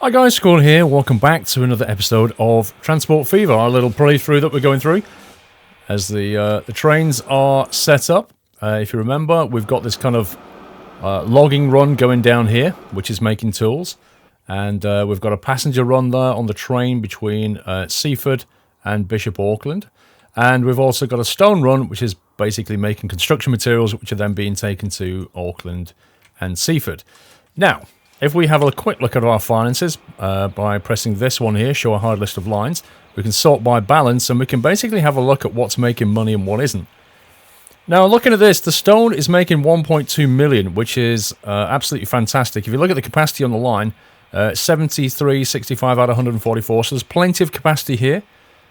Hi guys, Squall here. Welcome back to another episode of Transport Fever, our little playthrough that we're going through as the trains are set up. If you remember, we've got this kind of logging run going down here, which is making tools, and we've got a passenger run there on the train between Seaford and Bishop Auckland, and we've also got a stone run, which is basically making construction materials, which are then being taken to Auckland and Seaford. Now, if we have a quick look at our finances by pressing this one here, show a hard list of lines, we can sort by balance and we can basically have a look at what's making money and what isn't. Now, looking at this, the stone is making 1.2 million, which is absolutely fantastic. If you look at the capacity on the line, 73, 65 out of 144, so there's plenty of capacity here,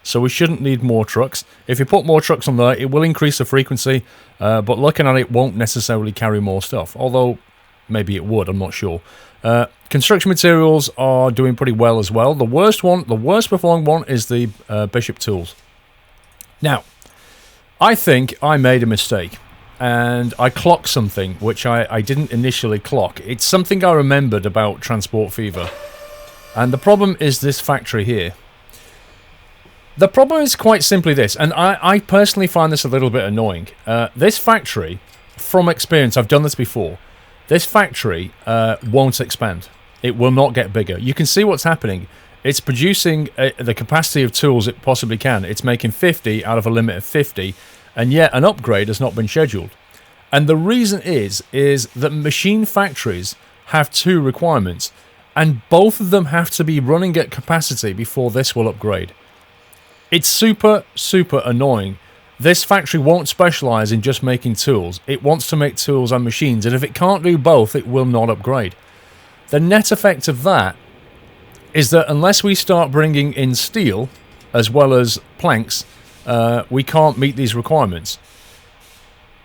so we shouldn't need more trucks. If you put more trucks on there, it will increase the frequency, but looking at it won't necessarily carry more stuff, although maybe it would, I'm not sure. Construction materials are doing pretty well as well. The worst performing one is the Bishop Tools. Now, I think I made a mistake, and I clocked something which I didn't initially clock. It's something I remembered about Transport Fever, and the problem is this factory here. The problem is quite simply this, and I personally find this a little bit annoying. This factory, from experience, I've done this before, this factory won't expand. It will not get bigger. You can see what's happening. It's producing the capacity of tools it possibly can. It's making 50 out of a limit of 50, and yet an upgrade has not been scheduled. And the reason is that machine factories have two requirements, and both of them have to be running at capacity before this will upgrade. It's super, super annoying. This factory won't specialise in just making tools. It wants to make tools and machines, and if it can't do both, it will not upgrade. The net effect of that is that unless we start bringing in steel, as well as planks, we can't meet these requirements.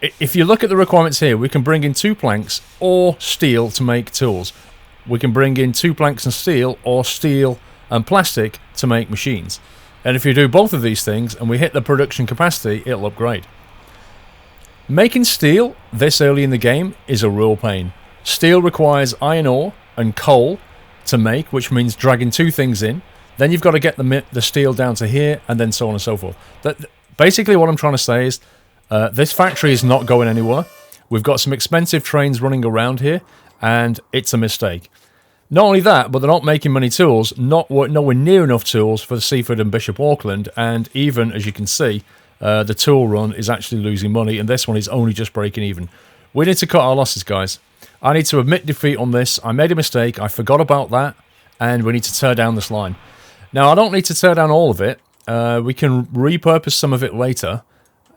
If you look at the requirements here, we can bring in 2 planks or steel to make tools. We can bring in 2 planks and steel, or steel and plastic to make machines. And if you do both of these things and we hit the production capacity, it'll upgrade. Making steel this early in the game is a real pain. Steel requires iron ore and coal to make, which means dragging 2 things in. Then you've got to get the steel down to here, and then so on and so forth. Basically what I'm trying to say is this factory is not going anywhere. We've got some expensive trains running around here, and it's a mistake. Not only that, but they're not making many tools, nowhere near enough tools for Seaford and Bishop Auckland, and even, as you can see, the tool run is actually losing money, and this one is only just breaking even. We need to cut our losses, guys. I need to admit defeat on this. I made a mistake, I forgot about that, and we need to tear down this line. Now, I don't need to tear down all of it. We can repurpose some of it later,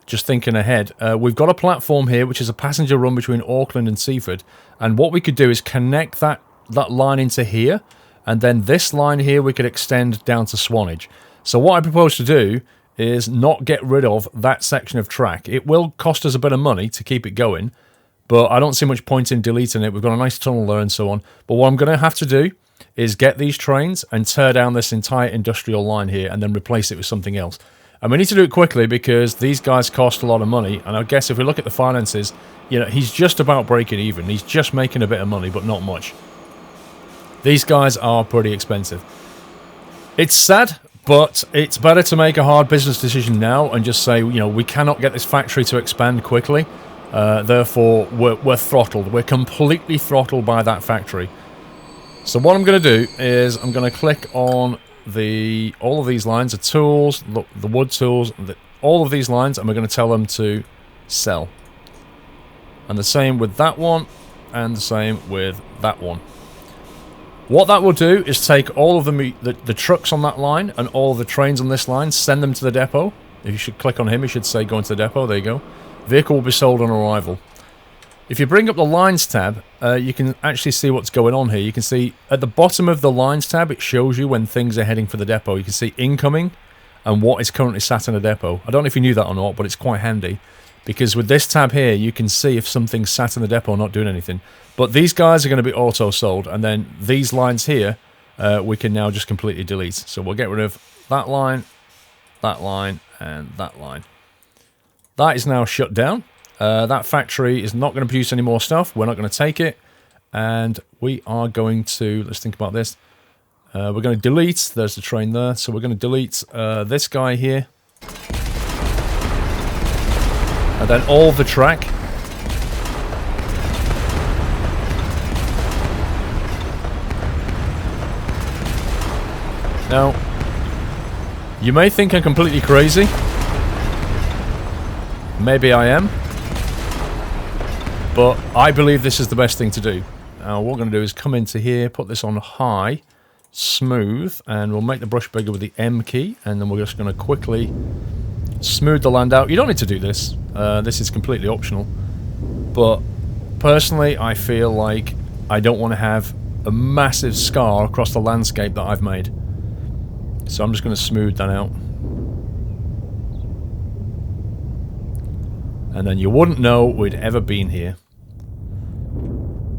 just thinking ahead. We've got a platform here, which is a passenger run between Auckland and Seaford, and what we could do is connect that line into here, and then this line here we could extend down to Swanage. So what I propose to do is not get rid of that section of track. It will cost us a bit of money to keep it going, but I don't see much point in deleting it. We've got a nice tunnel there and so on. But what I'm going to have to do is get these trains and tear down this entire industrial line here and then replace it with something else. And we need to do it quickly because these guys cost a lot of money, and I guess if we look at the finances, you know, he's just about breaking even. He's just making a bit of money, but not much. These guys are pretty expensive. It's sad, but it's better to make a hard business decision now and just say, you know, we cannot get this factory to expand quickly. Therefore, we're throttled. We're completely throttled by that factory. So what I'm going to do is I'm going to click on all of these lines, the tools, the wood tools, all of these lines, and we're going to tell them to sell. And the same with that one, and the same with that one. What that will do is take all of the trucks on that line and all the trains on this line, send them to the depot. If you should click on him, you should say go into the depot. There you go. Vehicle will be sold on arrival. If you bring up the lines tab, you can actually see what's going on here. You can see at the bottom of the lines tab, it shows you when things are heading for the depot. You can see incoming and what is currently sat in the depot. I don't know if you knew that or not, but it's quite handy, because with this tab here, you can see if something's sat in the depot not doing anything. But these guys are going to be auto-sold, and then these lines here, we can now just completely delete. So we'll get rid of that line, and that line. That is now shut down. That factory is not going to produce any more stuff. We're not going to take it. And we are going to, let's think about this. We're going to delete, there's the train there, so we're going to delete this guy here. And then all the track. Now, you may think I'm completely crazy. Maybe I am. But I believe this is the best thing to do. Now, what we're going to do is come into here, put this on high, smooth, and we'll make the brush bigger with the M key, and then we're just going to quickly smooth the land out. You don't need to do this. This is completely optional. But personally, I feel like I don't want to have a massive scar across the landscape that I've made. So I'm just going to smooth that out. And then you wouldn't know we'd ever been here.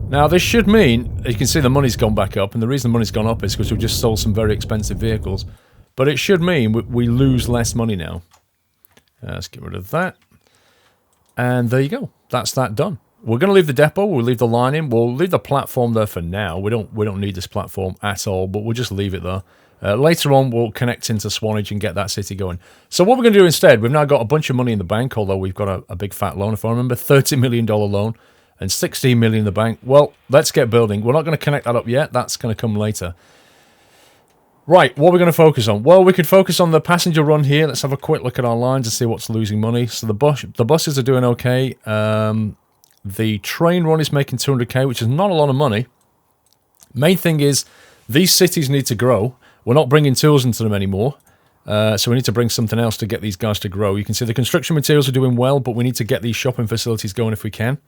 Now this should mean, you can see the money's gone back up, and the reason the money's gone up is because we've just sold some very expensive vehicles. But it should mean we lose less money now. Let's get rid of that. And there you go. That's that done. We're going to leave the depot, we'll leave the line in, we'll leave the platform there for now. We don't need this platform at all, but we'll just leave it there. Later on, we'll connect into Swanage and get that city going. So what we're going to do instead, we've now got a bunch of money in the bank, although we've got a big fat loan, if I remember, $30 million loan and $16 million in the bank. Well, let's get building. We're not going to connect that up yet. That's going to come later. Right, what are we going to focus on? Well, we could focus on the passenger run here. Let's have a quick look at our lines and see what's losing money. So the buses are doing okay. The train run is making 200k, which is not a lot of money. Main thing is, these cities need to grow. We're not bringing tools into them anymore. So we need to bring something else to get these guys to grow. You can see the construction materials are doing well, but we need to get these shopping facilities going if we can.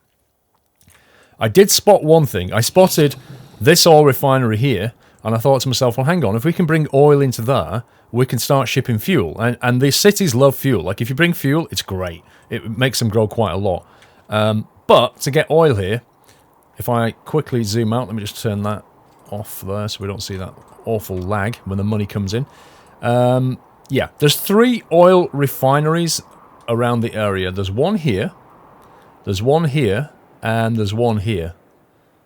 I did spot one thing. I spotted this oil refinery here, and I thought to myself, well, hang on, if we can bring oil into there, we can start shipping fuel. And the cities love fuel. Like, if you bring fuel, it's great. It makes them grow quite a lot. But to get oil here, if I quickly zoom out, let me just turn that off there so we don't see that awful lag when the money comes in. Yeah, there's 3 oil refineries around the area. There's one here, there's one here, and there's one here.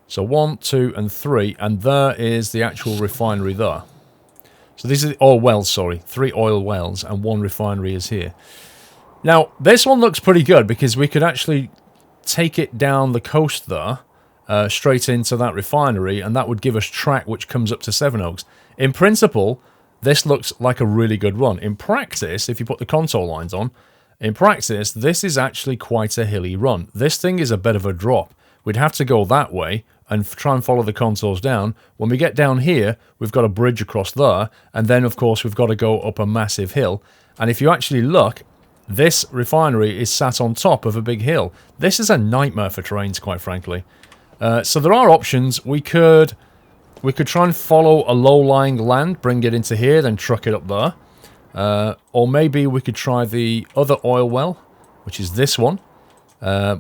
So 1, 2, and 3, and there is the actual refinery there. So these are the oil wells, sorry. 3 oil wells, and 1 refinery is here. Now, this one looks pretty good because we could actually take it down the coast there, straight into that refinery, and that would give us track which comes up to Sevenoaks. In principle, this looks like a really good run. In practice, if you put the contour lines on, in practice, this is actually quite a hilly run. This thing is a bit of a drop. We'd have to go that way and try and follow the contours down. When we get down here, we've got a bridge across there, and then, of course, we've got to go up a massive hill. And if you actually look, this refinery is sat on top of a big hill. This is a nightmare for trains, quite frankly. So there are options. We could try and follow a low-lying land, bring it into here, then truck it up there. Or maybe we could try the other oil well, which is this one.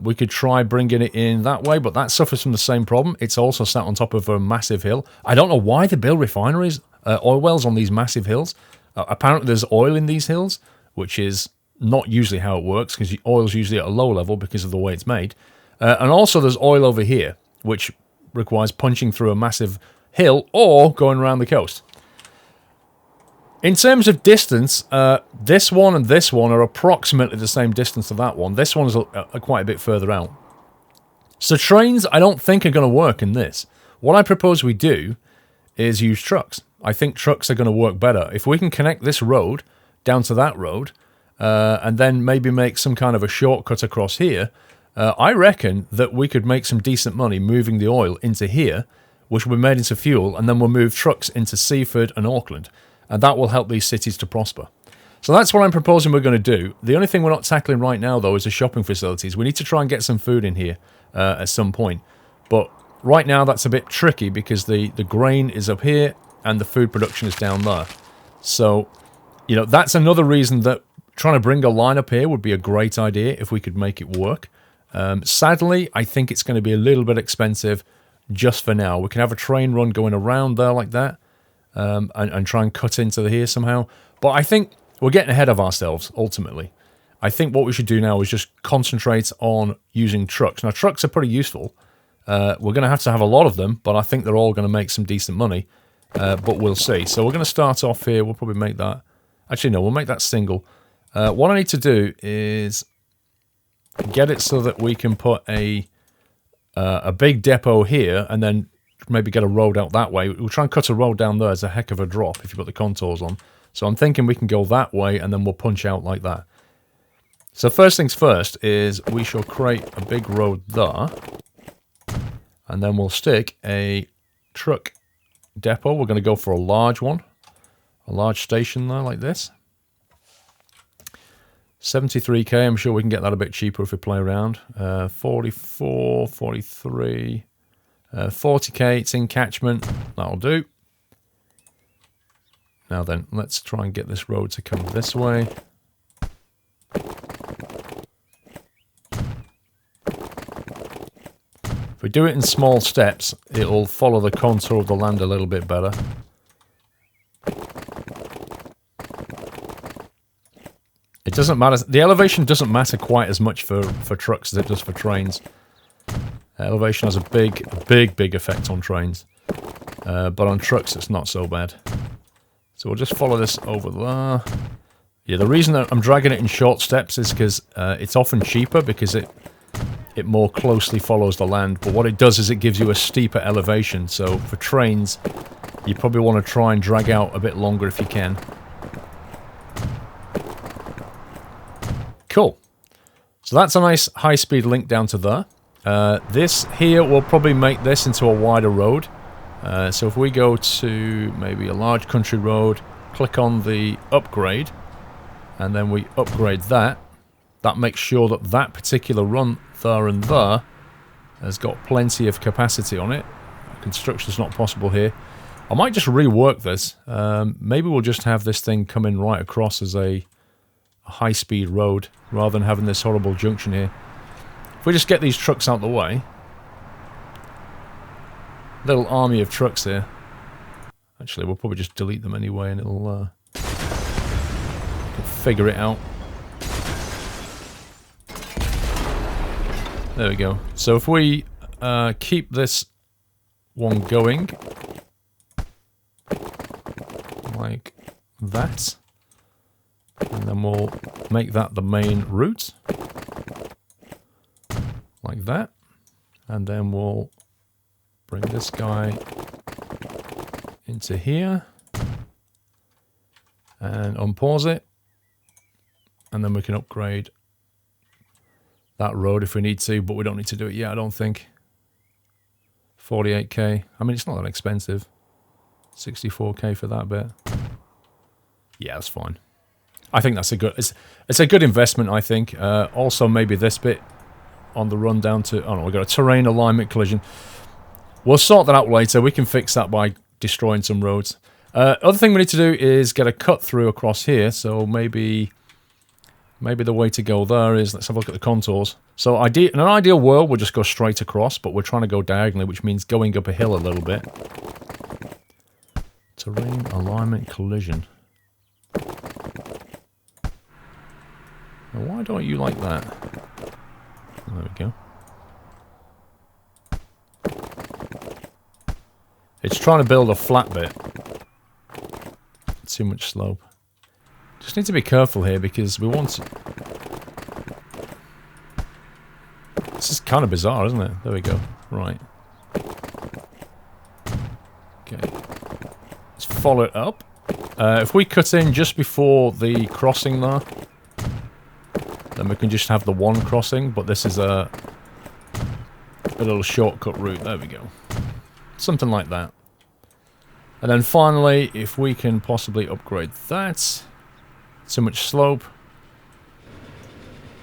We could try bringing it in that way, but that suffers from the same problem. It's also sat on top of a massive hill. I don't know why they build refineries, oil wells on these massive hills. Apparently there's oil in these hills, which is not usually how it works, because oil's usually at a low level because of the way it's made. And also there's oil over here, which requires punching through a massive hill or going around the coast. In terms of distance, this one and this one are approximately the same distance to that one. This one's quite a bit further out. So trains, I don't think, are going to work in this. What I propose we do is use trucks. I think trucks are going to work better. If we can connect this road down to that road, and then maybe make some kind of a shortcut across here, I reckon that we could make some decent money moving the oil into here, which will be made into fuel, and then we'll move trucks into Seaford and Auckland. And that will help these cities to prosper. So that's what I'm proposing we're going to do. The only thing we're not tackling right now, though, is the shopping facilities. We need to try and get some food in here at some point. But right now, that's a bit tricky because the grain is up here and the food production is down there. So, you know, that's another reason that trying to bring a line up here would be a great idea if we could make it work. Sadly, I think it's going to be a little bit expensive just for now. We can have a train run going around there like that. And try and cut into here somehow. But I think we're getting ahead of ourselves, ultimately. I think what we should do now is just concentrate on using trucks. Now, trucks are pretty useful. We're going to have a lot of them, but I think they're all going to make some decent money. but we'll see. So we're going to start off here. We'll probably make that... Actually, no, we'll make that single. What I need to do is get it so that we can put a big depot here and then maybe get a road out that way. We'll try and cut a road down there. It's a heck of a drop if you put the contours on. So I'm thinking we can go that way and then we'll punch out like that. So first things first is we shall create a big road there. And then we'll stick a truck depot. We're going to go for a large one. A large station there like this. 73k, I'm sure we can get that a bit cheaper if we play around. 44, 43, 40k, it's in catchment. That'll do. Now then, let's try and get this road to come this way. If we do it in small steps, it'll follow the contour of the land a little bit better. It doesn't matter. The elevation doesn't matter quite as much for trucks as it does for trains. Elevation has a big effect on trains. But on trucks, it's not so bad. So we'll just follow this over there. Yeah, the reason that I'm dragging it in short steps is because it's often cheaper because it more closely follows the land. But what it does is it gives you a steeper elevation. So for trains, you probably want to try and drag out a bit longer if you can. Cool. So that's a nice high-speed link down to there. This here will probably make this into a wider road. So if we go to maybe a large country road, click on the upgrade, and then we upgrade that, that makes sure that that particular run there and there has got plenty of capacity on it. Construction's not possible here. I might just rework this. Maybe we'll just have this thing come in right across as a high-speed road rather than having this horrible junction here. If we just get these trucks out the way, little army of trucks here. Actually, we'll probably just delete them anyway and it'll figure it out. There we go. So if we keep this one going like that, and then we'll make that the main route like that, and then we'll bring this guy into here and unpause it, and then we can upgrade that road if we need to, but we don't need to do it yet, I don't think. 48k. I mean, it's not that expensive. 64k for that bit. Yeah, that's fine. I think that's a good... It's a good investment, I think. Also, maybe this bit on the run down to... Oh no, we've got a terrain alignment collision. We'll sort that out later. We can fix that by destroying some roads. Other thing we need to do is get a cut through across here. So maybe the way to go there is... Let's have a look at the contours. So in an ideal world, we'll just go straight across, but we're trying to go diagonally, which means going up a hill a little bit. Terrain alignment collision. Now, why don't you like that? There we go. It's trying to build a flat bit. Too much slope. Just need to be careful here because we want to... This is kind of bizarre, isn't it? There we go. Right. Okay. Let's follow it up. If we cut in just before the crossing there, then we can just have the one crossing, but this is a little shortcut route. There we go. Something like that. And then finally, if we can possibly upgrade that. Too much slope.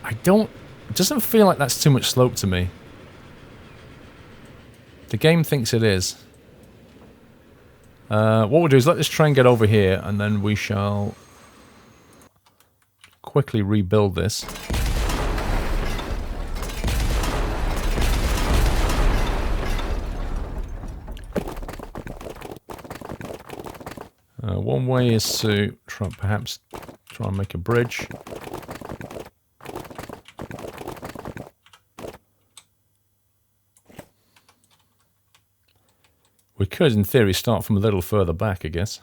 It doesn't feel like that's too much slope to me. The game thinks it is. What we'll do is let this train get over here, and then we shall quickly rebuild this. One way is to perhaps try and make a bridge. We could, in theory, start from a little further back, I guess.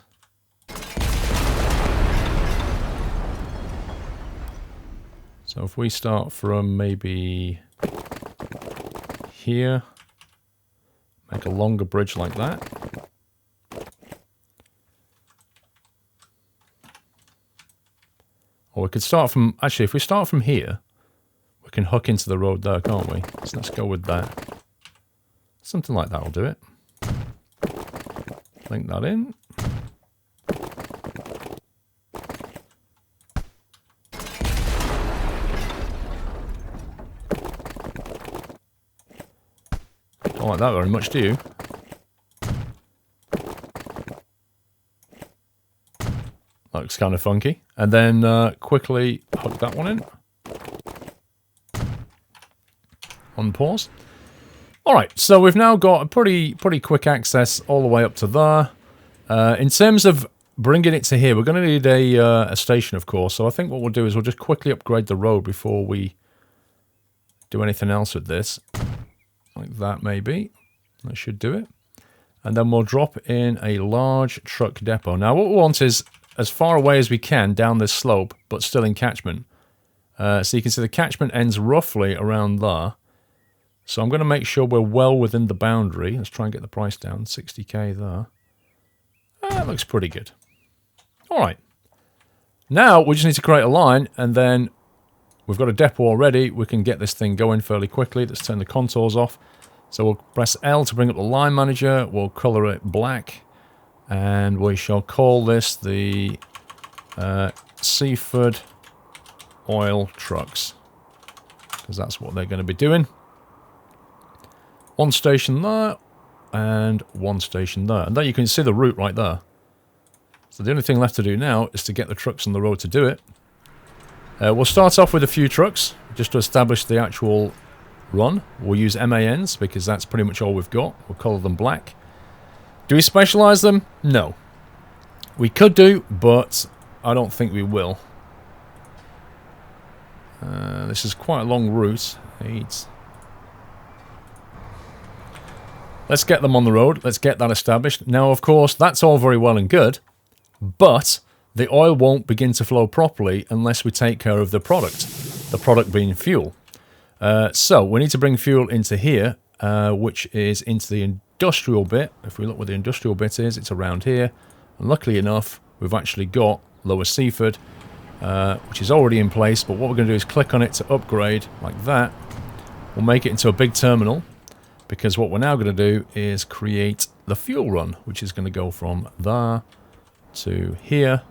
So if we start from maybe here, make a longer bridge like that. Or we could start from, actually, if we start from here, we can hook into the road there, can't we? So let's go with that. Something like that will do it. Link that in. Don't like that very much, do you? Looks kind of funky. And then quickly hook that one in. Unpause. Alright, so we've now got a pretty quick access all the way up to there. In terms of bringing it to here, we're going to need a station, of course. So I think what we'll do is we'll just quickly upgrade the road before we do anything else with this. Like that, maybe. That should do it. And then we'll drop in a large truck depot. Now, what we want is as far away as we can down this slope, but still in catchment. So you can see the catchment ends roughly around there. So I'm going to make sure we're well within the boundary. Let's try and get the price down. 60k there. That looks pretty good. Alright. Now, we just need to create a line, and then we've got a depot already. We can get this thing going fairly quickly. Let's turn the contours off. So we'll press L to bring up the line manager. We'll colour it black. And we shall call this the Seaford Oil Trucks. Because that's what they're going to be doing. One station there. And one station there. And there you can see the route right there. So the only thing left to do now is to get the trucks on the road to do it. We'll start off with a few trucks, just to establish the actual run. We'll use MANs, because that's pretty much all we've got. We'll colour them black. Do we specialise them? No. We could do, but I don't think we will. This is quite a long route. Let's get them on the road. Let's get that established. Now, of course, that's all very well and good, but the oil won't begin to flow properly unless we take care of the product being fuel. So we need to bring fuel into here, which is into the industrial bit. If we look where the industrial bit is, it's around here. And luckily enough, we've actually got Lower Seaford, which is already in place. But what we're going to do is click on it to upgrade like that. We'll make it into a big terminal, because what we're now going to do is create the fuel run, which is going to go from there to here.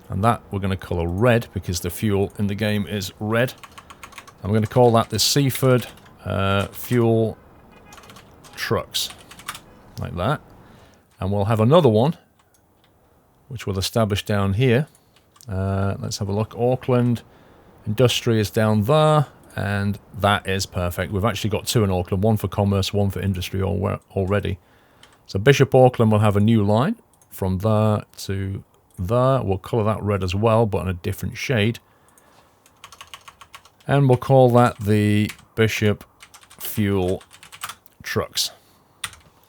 And that we're going to colour red, because the fuel in the game is red. I'm going to call that the Seaford Fuel Trucks. Like that. And we'll have another one, which we'll establish down here. Let's have a look. Auckland Industry is down there. And that is perfect. We've actually got two in Auckland. One for commerce, one for industry already. So Bishop Auckland will have a new line from there to there. We'll colour that red as well, but in a different shade. And we'll call that the Bishop Fuel Trucks.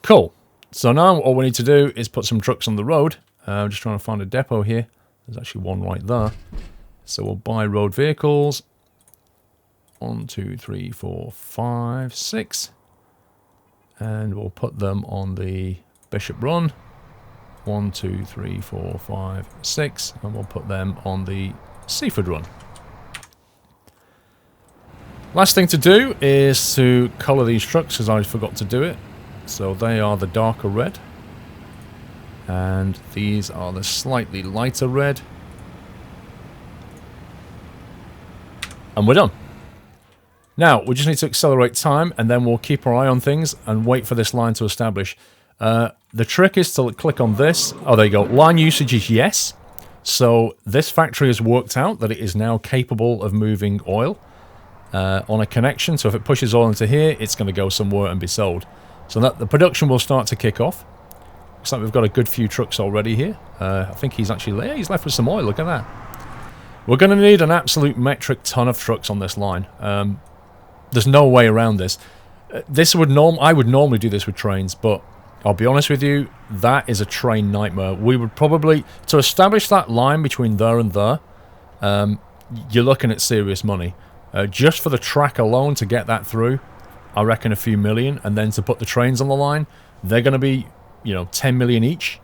Cool. So now all we need to do is put some trucks on the road. I'm just trying to find a depot here. There's actually one right there. So we'll buy road vehicles. 1, 2, 3, 4, 5, 6. And we'll put them on the Bishop Run. 1, 2, 3, 4, 5, 6. And we'll put them on the Seaford Run. Last thing to do is to colour these trucks, because I forgot to do it. So they are the darker red. And these are the slightly lighter red. And we're done. Now, we just need to accelerate time, and then we'll keep our eye on things and wait for this line to establish. The trick is to click on this. Oh, there you go. Line usage is yes. So this factory has worked out that it is now capable of moving oil on a connection. So if it pushes oil into here, it's going to go somewhere and be sold. So that the production will start to kick off. Looks like we've got a good few trucks already here. I think he's actually there. He's left with some oil. Look at that. We're going to need an absolute metric ton of trucks on this line. There's no way around this. I would normally do this with trains, but I'll be honest with you, that is a train nightmare. We would probably, to establish that line between there and there, you're looking at serious money. Just for the track alone to get that through, I reckon a few million, and then to put the trains on the line, they're going to be, 10 million each.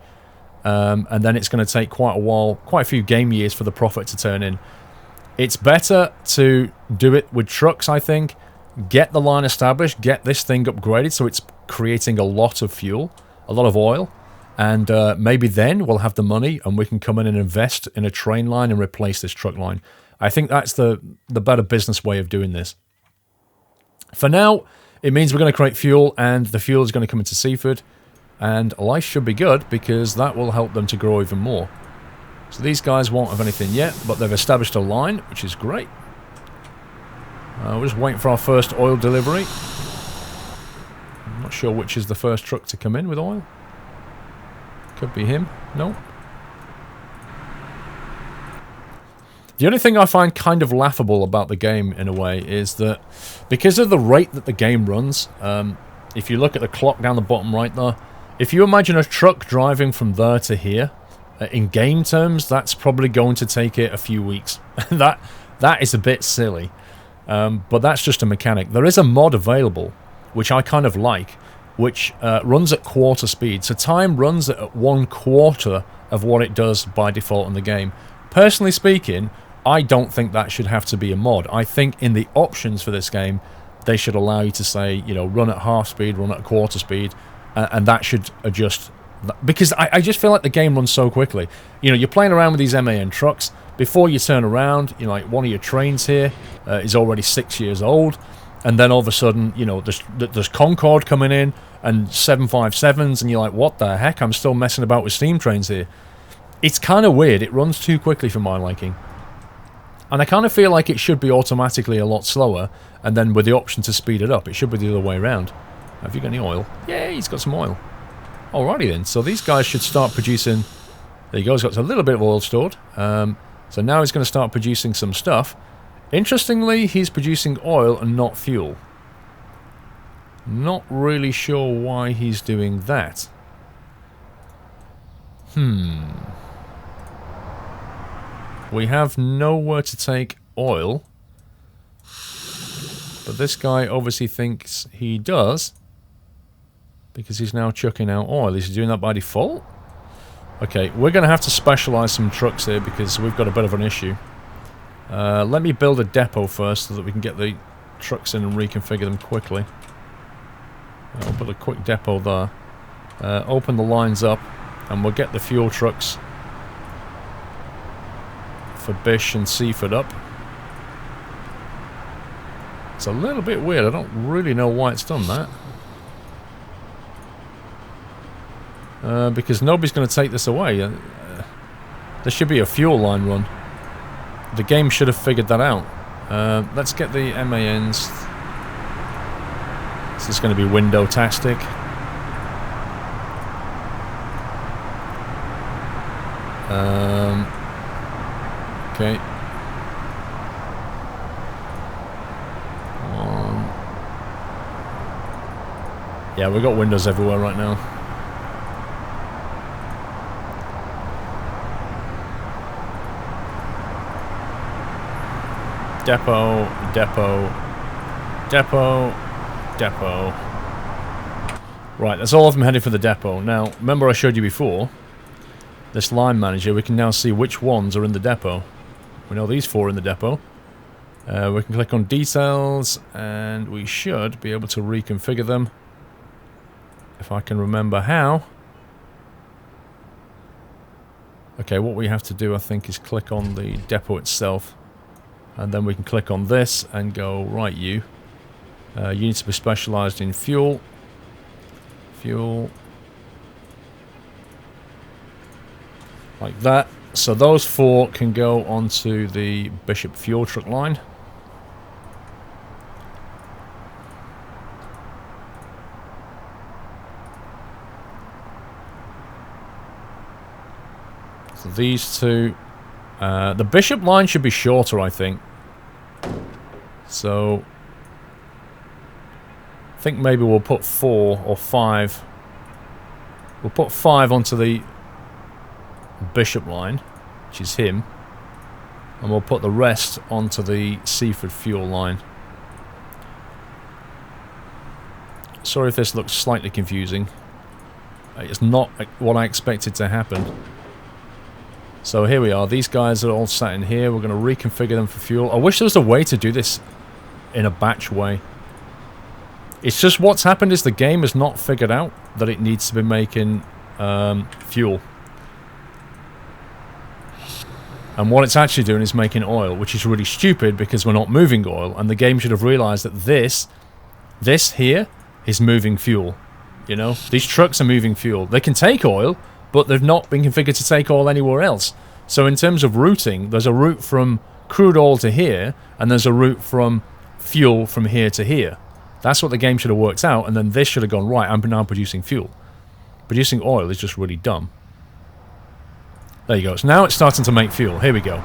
And then it's going to take quite a while, quite a few game years for the profit to turn in. It's better to do it with trucks, I think. Get the line established, get this thing upgraded so it's creating a lot of fuel, a lot of oil, and maybe then we'll have the money and we can come in and invest in a train line and replace this truck line. I think that's the better business way of doing this. For now, it means we're going to create fuel, and the fuel is going to come into Seaford, and life should be good because that will help them to grow even more. So these guys won't have anything yet, but they've established a line, which is great. We're just waiting for our first oil delivery. I'm not sure which is the first truck to come in with oil. Could be him. No. The only thing I find kind of laughable about the game, in a way, is that because of the rate that the game runs, if you look at the clock down the bottom right there, if you imagine a truck driving from there to here, in game terms, that's probably going to take it a few weeks. That is a bit silly. But that's just a mechanic. There is a mod available, which I kind of like, which runs at quarter speed. So time runs at 1/4 of what it does by default in the game. Personally speaking, I don't think that should have to be a mod. I think in the options for this game, they should allow you to say, run at half speed, run at quarter speed, and that should adjust. Because I just feel like the game runs so quickly. You're playing around with these MAN trucks. Before you turn around, like one of your trains here is already 6 years old, and then all of a sudden, there's Concorde coming in and 757s, and you're like, what the heck? I'm still messing about with steam trains here. It's kind of weird. It runs too quickly for my liking. And I kind of feel like it should be automatically a lot slower, and then with the option to speed it up, it should be the other way around. Have you got any oil? Yeah, he's got some oil. Alrighty then, so these guys should start producing. There you go, he's got a little bit of oil stored. So now he's going to start producing some stuff. Interestingly, he's producing oil and not fuel. Not really sure why he's doing that. We have nowhere to take oil. But this guy obviously thinks he does, because he's now chucking out oil. Is he doing that by default? Okay, we're going to have to specialise some trucks here because we've got a bit of an issue. Let me build a depot first so that we can get the trucks in and reconfigure them quickly. I'll put a quick depot there. Open the lines up, and we'll get the fuel trucks for Bish and Seaford up. It's a little bit weird. I don't really know why it's done that. Because nobody's going to take this away. There should be a fuel line run. The game should have figured that out. Let's get the MANs. This is going to be window-tastic. Okay. Yeah, we've got windows everywhere right now. Depot, depot, depot, depot. Right, that's all of them heading for the depot. Now, remember I showed you before, this line manager, we can now see which ones are in the depot. We know these 4 in the depot. We can click on details, and we should be able to reconfigure them. If I can remember how. Okay, what we have to do, I think, is click on the depot itself. And then we can click on this and go, right, you need to be specialised in fuel. Fuel. Like that. So those 4 can go onto the Bishop fuel truck line. So these 2... the Bishop line should be shorter, I think. So I think maybe we'll put 4 or 5 We'll put 5 onto the Bishop line, which is him. And we'll put the rest onto the Seaford fuel line. Sorry if this looks slightly confusing. It's not what I expected to happen. So here we are. These guys are all sat in here. We're going to reconfigure them for fuel. I wish there was a way to do this in a batch way. It's just what's happened is the game has not figured out that it needs to be making fuel. And what it's actually doing is making oil, which is really stupid because we're not moving oil. And the game should have realized that this here is moving fuel. You know, these trucks are moving fuel. They can take oil, but they've not been configured to take oil anywhere else. So in terms of routing, there's a route from crude oil to here, and there's a route from fuel from here to here. That's what the game should have worked out, and then this should have gone, right, I'm now producing fuel. Producing oil is just really dumb. There you go. So now it's starting to make fuel. Here we go.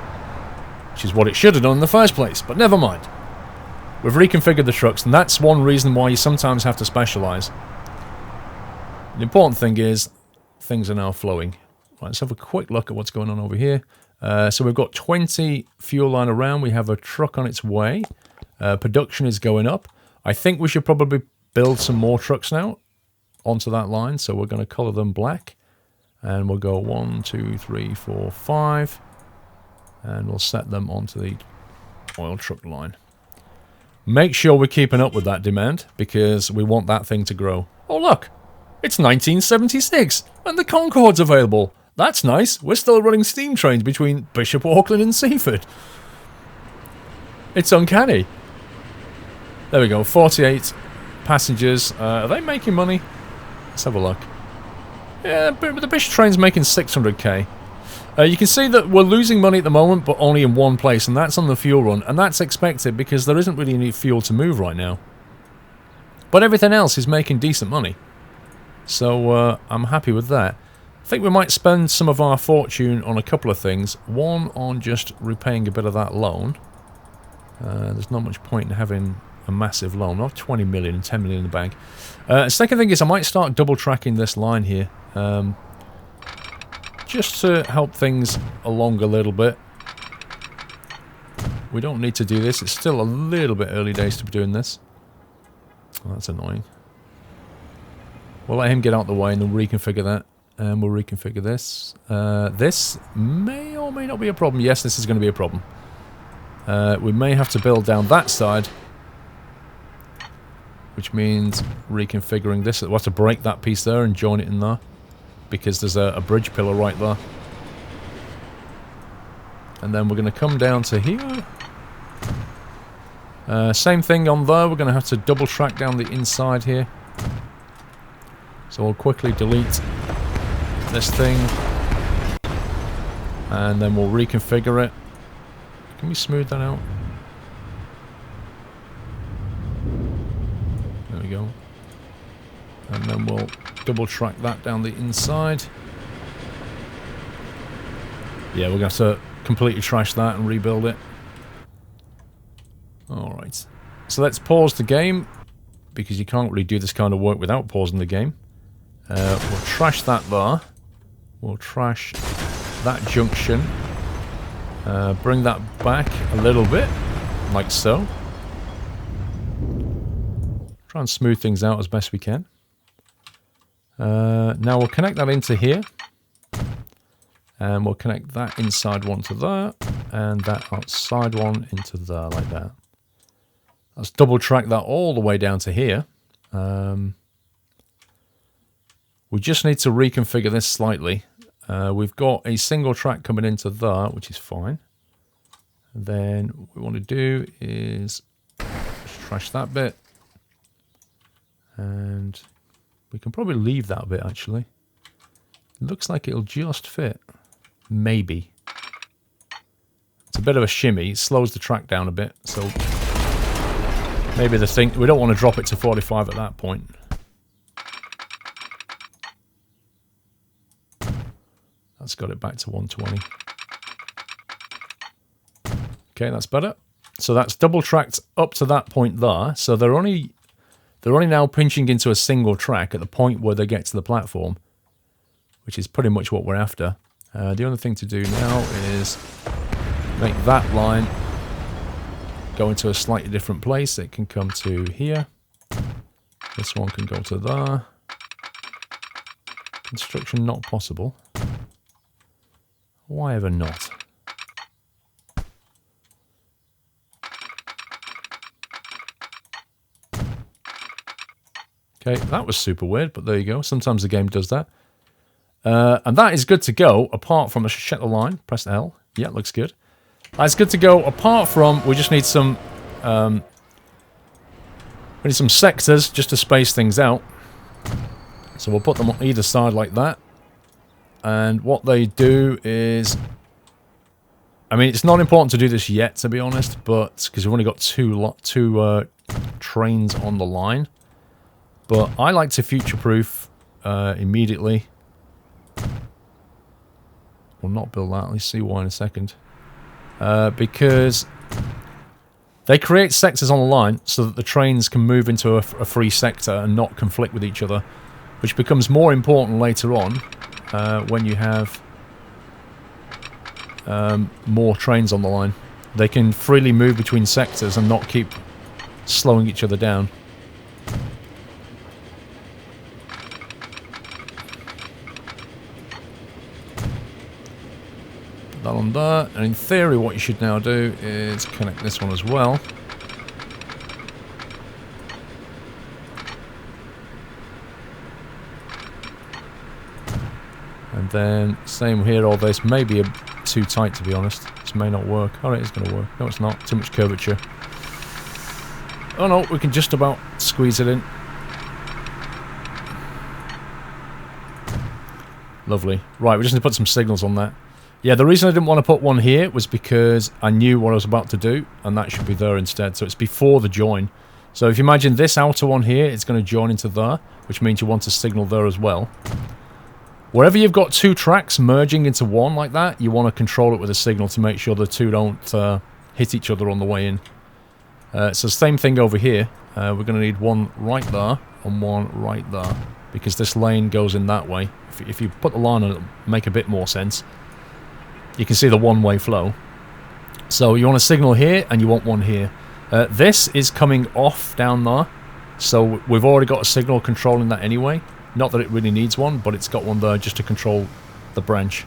Which is what it should have done in the first place, but never mind. We've reconfigured the trucks, and that's one reason why you sometimes have to specialize. The important thing is things are now flowing. Right, let's have a quick look at what's going on over here. So we've got 20 fuel line around. We have a truck on its way. Production is going up. I think we should probably build some more trucks now onto that line. So we're going to color them black. And we'll go 1, 2, 3, 4, 5. And we'll set them onto the oil truck line. Make sure we're keeping up with that demand because we want that thing to grow. Oh, look. It's 1976, and the Concorde's available. That's nice. We're still running steam trains between Bishop Auckland and Seaford. It's uncanny. There we go, 48 passengers. Are they making money? Let's have a look. Yeah, but the Bishop train's making 600k. You can see that we're losing money at the moment, but only in one place, and that's on the fuel run. And that's expected because there isn't really any fuel to move right now. But everything else is making decent money. So I'm happy with that. I think we might spend some of our fortune on a couple of things. One, on just repaying a bit of that loan. There's not much point in having a massive loan. Not 20 million and 10 million in the bank. Second thing is I might start double tracking this line here. Just to help things along a little bit. We don't need to do this. It's still a little bit early days to be doing this. Oh, that's annoying. We'll let him get out the way and then reconfigure that. And we'll reconfigure this. This may or may not be a problem. Yes, this is going to be a problem. We may have to build down that side. Which means reconfiguring this. We'll have to break that piece there and join it in there. Because there's a bridge pillar right there. And then we're going to come down to here. Same thing on there. We're going to have to double track down the inside here. So we'll quickly delete this thing. And then we'll reconfigure it. Can we smooth that out? There we go. And then we'll double track that down the inside. Yeah, we're going to have to completely trash that and rebuild it. Alright. So let's pause the game. Because you can't really do this kind of work without pausing the game. We'll trash that there. We'll trash that junction. Bring that back a little bit, like so. Try and smooth things out as best we can. Now we'll connect that into here. And we'll connect that inside one to there. And that outside one into there, like that. Let's double track that all the way down to here. We just need to reconfigure this slightly. We've got a single track coming into there, which is fine. And then what we want to do is just trash that bit. And we can probably leave that bit, actually. It looks like it'll just fit. Maybe. It's a bit of a shimmy. It slows the track down a bit, so maybe the thing... We don't want to drop it to 45 at that point. That's got it back to 120. Okay, that's better. So that's double tracked up to that point there. So they're only now pinching into a single track at the point where they get to the platform. which is pretty much what we're after. The only thing to do now is make that line go into a slightly different place. It can come to here. This one can go to there. Construction not possible. Why ever not? Okay, that was super weird, but there you go. Sometimes the game does that. And that is good to go, apart from... Let's check the line. Press L. Yeah, looks good. That's good to go, apart from... We just need some... we need some sectors just to space things out. So we'll put them on either side like that. And what they do is... I mean, it's not important to do this yet, to be honest, but... Because we've only got two trains on the line. But I like to future-proof immediately. We'll not build that. Let's see why in a second. Because they create sectors on the line so that the trains can move into a free sector and not conflict with each other, which becomes more important later on when you have more trains on the line. They can freely move between sectors and not keep slowing each other down. That on there, and in theory what you should now do is connect this one as well. And then same here, all this may be too tight to be honest. This may not work. Oh, it is going to work. No, it's not. Too much curvature. Oh no, we can just about squeeze it in. Lovely. Right, we just need to put some signals on that. Yeah, the reason I didn't want to put one here was because I knew what I was about to do, and that should be there instead. So it's before the join. So if you imagine this outer one here, it's going to join into there, which means you want a signal there as well. Wherever you've got two tracks merging into one like that, you want to control it with a signal to make sure the two don't hit each other on the way in. So same thing over here. We're going to need one right there and one right there, because this lane goes in that way. If you put the line on it, it'll make a bit more sense. You can see the one-way flow. So you want a signal here, and you want one here. This is coming off down there, so we've already got a signal controlling that anyway. Not that it really needs one, but it's got one there just to control the branch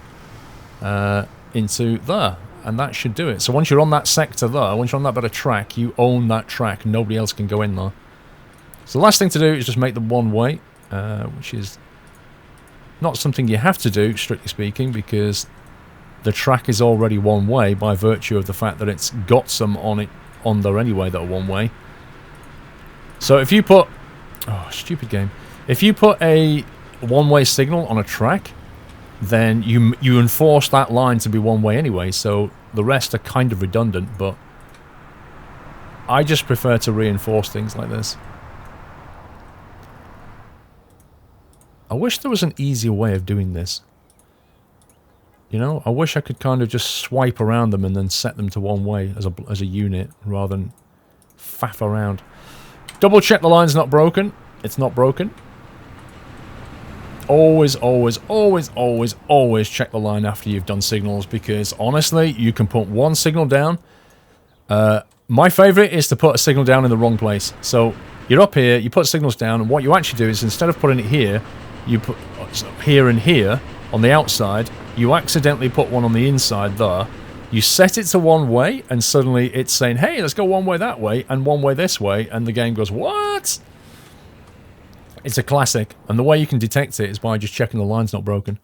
into there, and that should do it. So once you're on that sector there, once you're on that bit of track, you own that track. Nobody else can go in there. So the last thing to do is just make them one-way, which is not something you have to do, strictly speaking, because the track is already one way by virtue of the fact that it's got some on there anyway that are one way. So if you put... Oh, stupid game. If you put a one-way signal on a track, then you enforce that line to be one way anyway, so the rest are kind of redundant, but I just prefer to reinforce things like this. I wish there was an easier way of doing this. You know, I wish I could kind of just swipe around them and then set them to one way as a unit, rather than faff around. Double check the line's not broken. It's not broken. Always, always, always, always, always check the line after you've done signals, because honestly, you can put one signal down. My favourite is to put a signal down in the wrong place. So you're up here, you put signals down, and what you actually do is instead of putting it here, you put here and here on the outside. You accidentally put one on the inside there. You set it to one way, and suddenly it's saying, hey, let's go one way that way, and one way this way, and the game goes, what? It's a classic, and the way you can detect it is by just checking the line's not broken.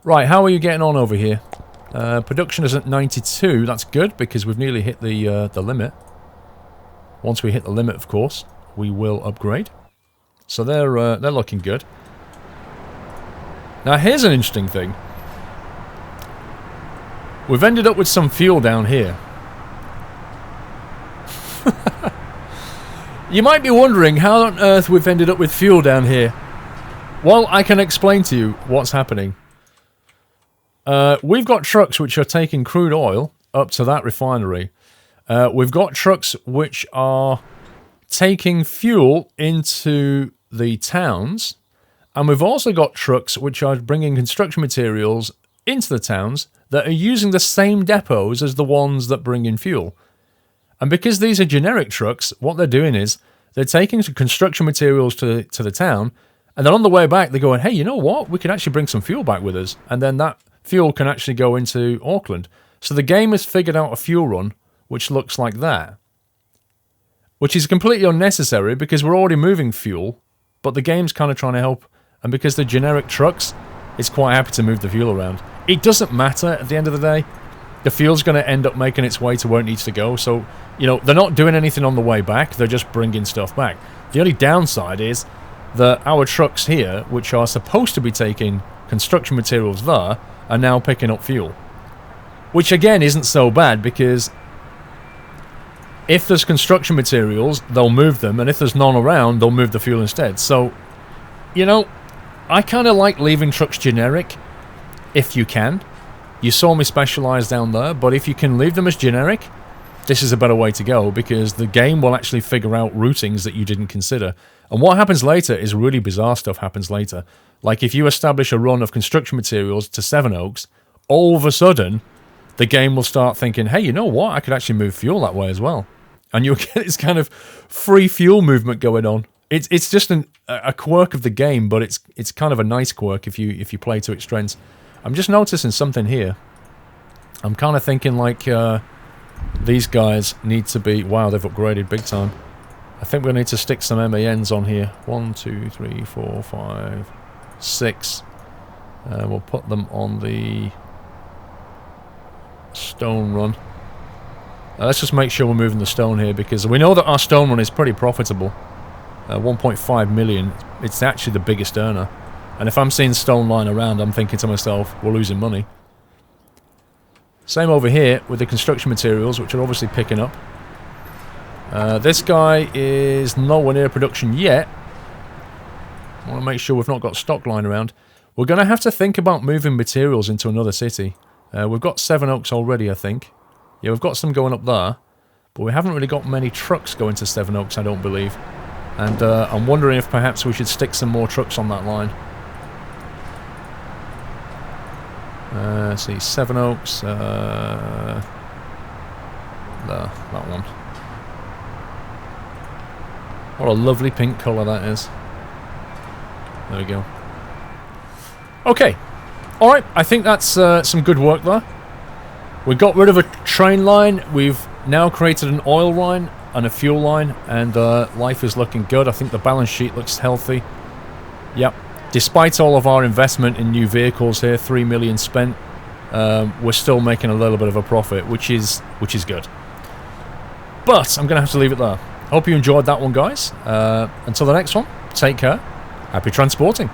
Right, how are you getting on over here? Production is at 92, that's good, because we've nearly hit the limit. Once we hit the limit, of course, we will upgrade. So they're looking good. Now here's an interesting thing. We've ended up with some fuel down here. You might be wondering how on earth we've ended up with fuel down here. Well, I can explain to you what's happening. We've got trucks which are taking crude oil up to that refinery. We've got trucks which are taking fuel into the towns, And we've also got trucks which are bringing construction materials into the towns that are using the same depots as the ones that bring in fuel. And because these are generic trucks, what they're doing is they're taking some construction materials to the town, and then on the way back they're going, hey, you know what? We can actually bring some fuel back with us, and then that fuel can actually go into Auckland. So the game has figured out a fuel run which looks like that, which is completely unnecessary because we're already moving fuel, but the game's kind of trying to help. And because they're generic trucks, it's quite happy to move the fuel around. It doesn't matter at the end of the day. The fuel's going to end up making its way to where it needs to go. So, you know, they're not doing anything on the way back. They're just bringing stuff back. The only downside is that our trucks here, which are supposed to be taking construction materials there, are now picking up fuel. Which, again, isn't so bad because if there's construction materials, they'll move them. And if there's none around, they'll move the fuel instead. So, you know, I kind of like leaving trucks generic, if you can. You saw me specialise down there, but if you can leave them as generic, this is a better way to go, because the game will actually figure out routings that you didn't consider. And what happens later is really bizarre stuff happens later. Like if you establish a run of construction materials to Sevenoaks, all of a sudden, the game will start thinking, hey, you know what? I could actually move fuel that way as well. And you'll get this kind of free fuel movement going on. It's just a quirk of the game, but it's kind of a nice quirk if you play to its strengths. I'm just noticing something here. I'm kind of thinking like these guys need to be... Wow, they've upgraded big time. I think we'll need to stick some MANs on here. 1, 2, 3, 4, 5, 6. We'll put them on the stone run. Let's just make sure we're moving the stone here, because we know that our stone run is pretty profitable. 1.5 million. It's actually the biggest earner. And if I'm seeing stone lying around, I'm thinking to myself, we're losing money. Same over here with the construction materials, which are obviously picking up. This guy is nowhere near production yet. I want to make sure we've not got stock lying around. We're going to have to think about moving materials into another city. We've got Sevenoaks already, I think. Yeah, we've got some going up there. But we haven't really got many trucks going to Sevenoaks, I don't believe. And I'm wondering if perhaps we should stick some more trucks on that line. Let's see, Sevenoaks. There, that one. What a lovely pink colour that is. There we go. Okay. Alright, I think that's some good work there. We got rid of a train line. We've now created an oil line and a fuel line, and life is looking good. I think the balance sheet looks healthy. Yep. Despite all of our investment in new vehicles here, 3 million spent, we're still making a little bit of a profit, which is good. But I'm going to have to leave it there. Hope you enjoyed that one, guys. Until the next one, take care. Happy transporting.